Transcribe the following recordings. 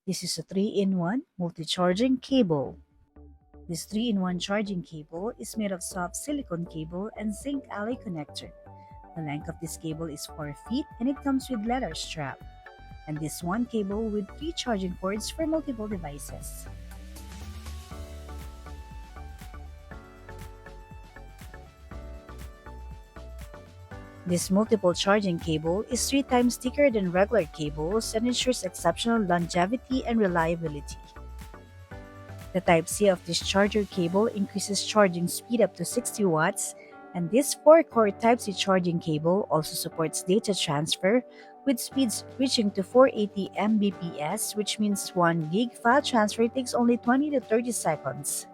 This is a 3-in-1 multi-charging cable. This 3-in-1 charging cable is made of soft silicone cable and zinc alloy connector. The length of this cable is 4 feet and it comes with leather strap. And this one cable with 3 charging cords for multiple devices. This multiple charging cable is 3 times thicker than regular cables and ensures exceptional longevity and reliability. The Type-C of this charger cable increases charging speed up to 60 watts, and this 4-core Type-C charging cable also supports data transfer with speeds reaching to 480 Mbps, which means 1 gig file transfer takes only 20 to 30 seconds.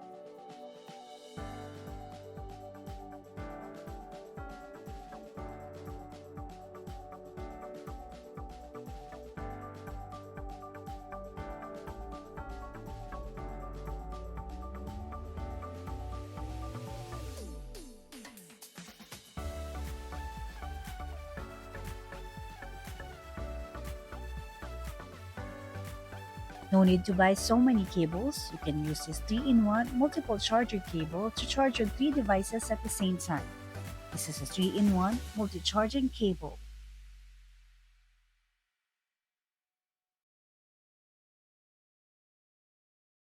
No need to buy so many cables. You can use this 3-in-1 multiple charger cable to charge your 3 devices at the same time. This is a 3-in-1 multi-charging cable.